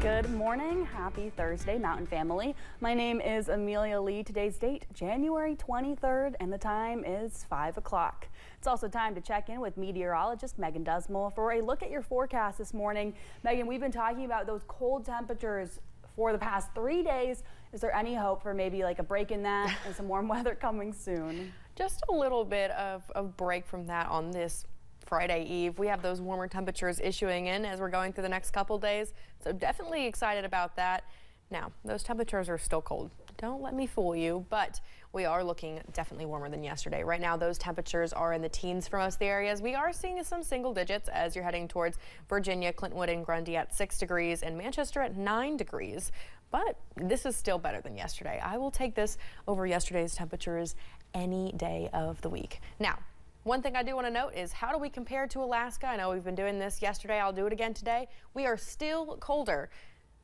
Good morning. Happy Thursday, Mountain Family. My name is Amelia Lee. Today's date, January 23rd, and the time is 5 o'clock. It's also time to check in with meteorologist Megan Dusmal for a look at your forecast this morning. Megan, we've been talking about those cold temperatures for the past 3 days. Is there any hope for maybe like a break in that and some warm weather coming soon? Just a little bit of a break from that on this Friday Eve. We have those warmer temperatures issuing in as we're going through the next couple days, so definitely excited about that. Now, those temperatures are still cold. Don't let me fool you, but we are looking definitely warmer than yesterday. Right now, those temperatures are in the teens for most of the areas. We are seeing some single digits as you're heading towards Virginia, Clintwood, and Grundy at 6 degrees and Manchester at 9 degrees. But this is still better than yesterday. I will take this over yesterday's temperatures any day of the week. Now, one thing I do want to note is how do we compare to Alaska? I know we've been doing this yesterday. I'll do it again today. We are still colder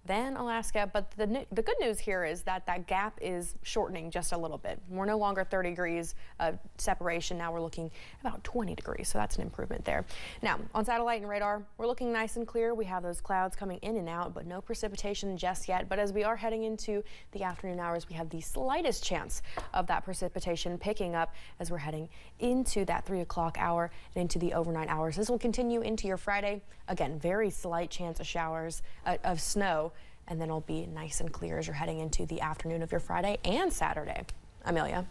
than Alaska, but the good news here is that that gap is shortening just a little bit. We're no longer 30 degrees of separation. Now we're looking about 20 degrees, so that's an improvement there. Now, on satellite and radar, we're looking nice and clear. We have those clouds coming in and out, but no precipitation just yet. But as we are heading into the afternoon hours, we have the slightest chance of that precipitation picking up as we're heading into that 3 o'clock hour and into the overnight hours. This will continue into your Friday. Again, very slight chance of showers, of snow. And then it'll be nice and clear as you're heading into the afternoon of your Friday and Saturday. Amelia.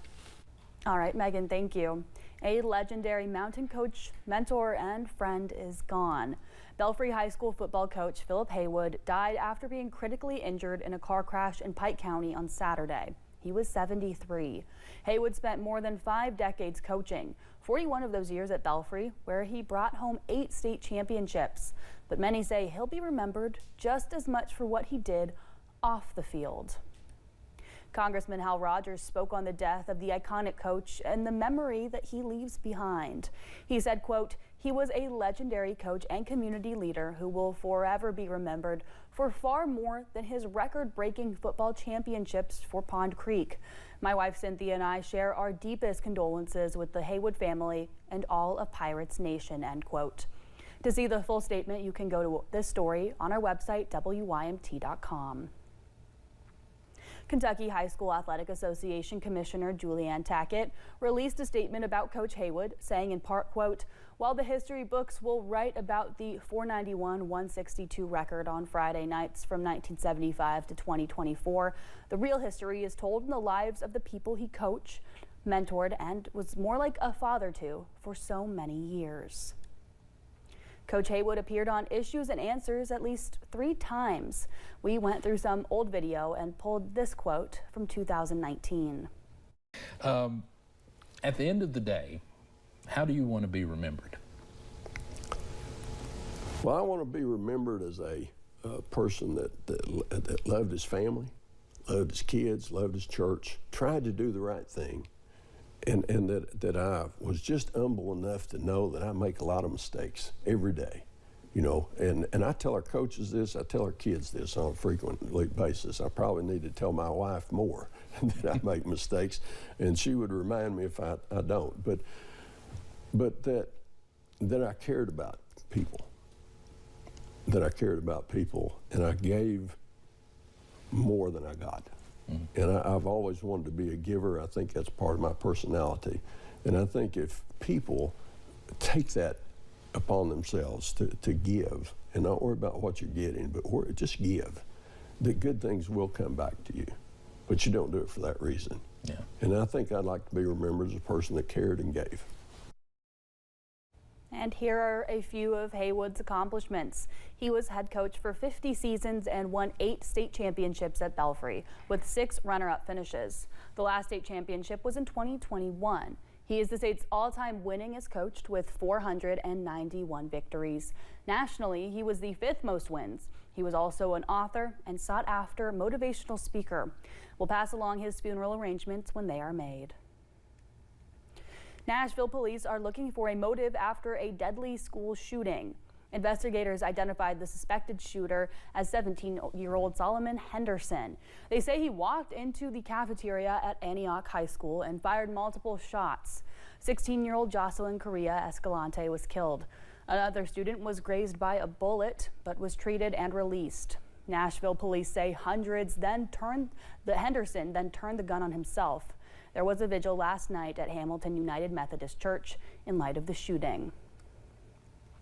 All right, Megan, thank you. A legendary mountain coach, mentor, and friend is gone. Belfry High School football coach Philip Haywood died after being critically injured in a car crash in Pike County on Saturday. He was 73. Haywood spent more than 5 decades coaching, 41 of those years at Belfry, where he brought home 8 state championships. But many say he'll be remembered just as much for what he did off the field. Congressman Hal Rogers spoke on the death of the iconic coach and the memory that he leaves behind. He said, quote, "He was a legendary coach and community leader who will forever be remembered for far more than his record-breaking football championships for Pond Creek. My wife Cynthia and I share our deepest condolences with the Haywood family and all of Pirates Nation," end quote. To see the full statement, you can go to this story on our website, WYMT.com. Kentucky High School Athletic Association Commissioner Julianne Tackett released a statement about Coach Haywood, saying in part, quote, "While the history books will write about the 491-162 record on Friday nights from 1975 to 2024, the real history is told in the lives of the people he coached, mentored, and was more like a father to for so many years." Coach Haywood appeared on Issues and Answers at least 3 times. We went through some old video and pulled this quote from 2019. At the end of the day, how do you want to be remembered? Well, I want to be remembered as a person that loved his family, loved his kids, loved his church, tried to do the right thing, and that I was just humble enough to know that I make a lot of mistakes every day, you know, and I tell our coaches this, I tell our kids this on a frequent basis. I probably need to tell my wife more that I make mistakes, and she would remind me if I don't, but that I cared about people, and I gave more than I got. And I've always wanted to be a giver. I think that's part of my personality. And I think if people take that upon themselves to give and not worry about what you're getting, but just give, the good things will come back to you. But you don't do it for that reason. Yeah. And I think I'd like to be remembered as a person that cared and gave. And here are a few of Haywood's accomplishments. He was head coach for 50 seasons and won 8 state championships at Belfry, with 6 runner-up finishes. The last state championship was in 2021. He is the state's all-time winningest coach with 491 victories. Nationally, he was the 5th most wins. He was also an author and sought-after motivational speaker. We'll pass along his funeral arrangements when they are made. Nashville police are looking for a motive after a deadly school shooting. Investigators identified the suspected shooter as 17-year-old Solomon Henderson. They say he walked into the cafeteria at Antioch High School and fired multiple shots. 16-year-old Jocelyn Correa Escalante was killed. Another student was grazed by a bullet but was treated and released. Nashville police say Henderson then turned the gun on himself. There was a vigil last night at Hamilton United Methodist Church in light of the shooting.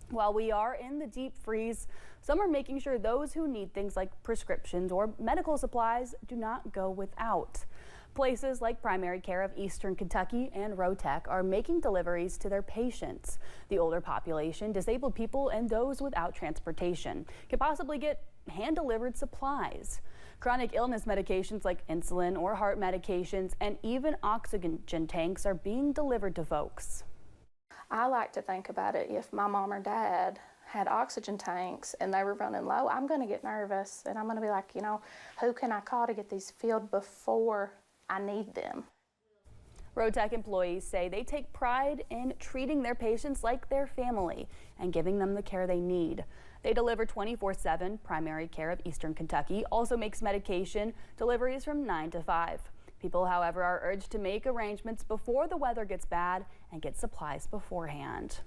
While we are in the deep freeze, some are making sure those who need things like prescriptions or medical supplies do not go without. Places like Primary Care of Eastern Kentucky and Rotec are making deliveries to their patients. The older population, disabled people, and those without transportation can possibly get hand-delivered supplies. Chronic illness medications like insulin or heart medications and even oxygen tanks are being delivered to folks. I like to think about it, if my mom or dad had oxygen tanks and they were running low, I'm going to get nervous and I'm going to be like, you know, who can I call to get these filled before I need them? Rotec employees say they take pride in treating their patients like their family and giving them the care they need. They deliver 24/7. Primary Care of Eastern Kentucky also makes medication deliveries from 9 to 5. People, however, are urged to make arrangements before the weather gets bad and get supplies beforehand.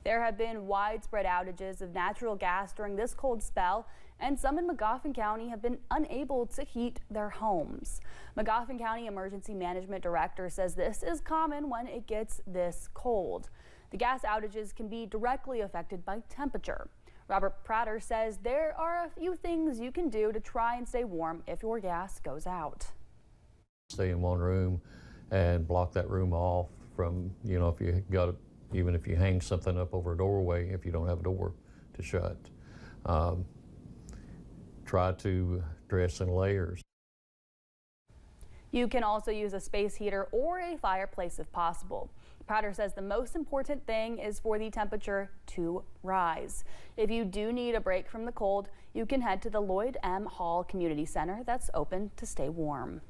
There have been widespread outages of natural gas during this cold spell, and some in Magoffin County have been unable to heat their homes. Magoffin County Emergency Management Director says this is common when it gets this cold. The gas outages can be directly affected by temperature. Robert Prater says there are a few things you can do to try and stay warm if your gas goes out. Stay in one room and block that room off from, you know, if you got, even if you hang something up over a doorway, if you don't have a door to shut. Try to dress in layers. You can also use a space heater or a fireplace if possible. Prater says the most important thing is for the temperature to rise. If you do need a break from the cold, you can head to the Lloyd M. Hall Community Center that's open to stay warm.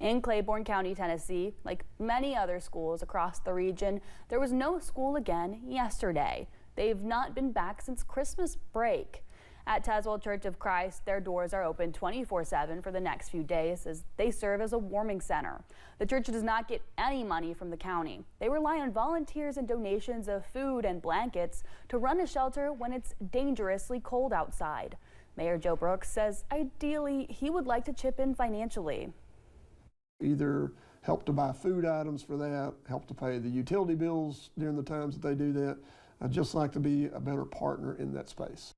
In Claiborne County, Tennessee, like many other schools across the region, there was no school again yesterday. They've not been back since Christmas break. At Tazewell Church of Christ, their doors are open 24/7 for the next few days as they serve as a warming center. The church does not get any money from the county. They rely on volunteers and donations of food and blankets to run a shelter when it's dangerously cold outside. Mayor Joe Brooks says ideally he would like to chip in financially. Either help to buy food items for that, help to pay the utility bills during the times that they do that. I'd just like to be a better partner in that space.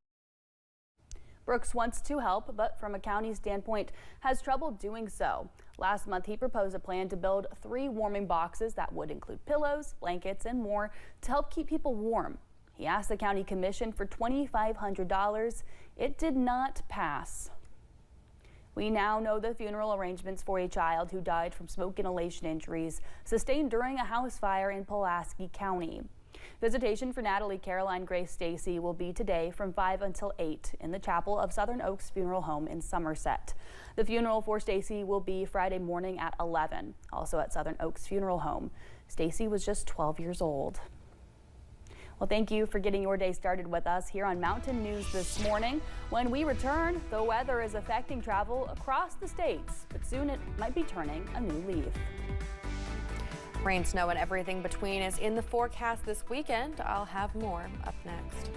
Brooks wants to help, but from a county standpoint has trouble doing so. Last month, he proposed a plan to build 3 warming boxes that would include pillows, blankets, and more to help keep people warm. He asked the county commission for $2,500. It did not pass. We now know the funeral arrangements for a child who died from smoke inhalation injuries sustained during a house fire in Pulaski County. Visitation for Natalie Caroline Grace Stacy will be today from 5 until 8 in the chapel of Southern Oaks Funeral Home in Somerset. The funeral for Stacy will be Friday morning at 11, also at Southern Oaks Funeral Home. Stacy was just 12 years old. Well, thank you for getting your day started with us here on Mountain News this morning. When we return, the weather is affecting travel across the states, but soon it might be turning a new leaf. Rain, snow, and everything between is in the forecast this weekend. I'll have more up next.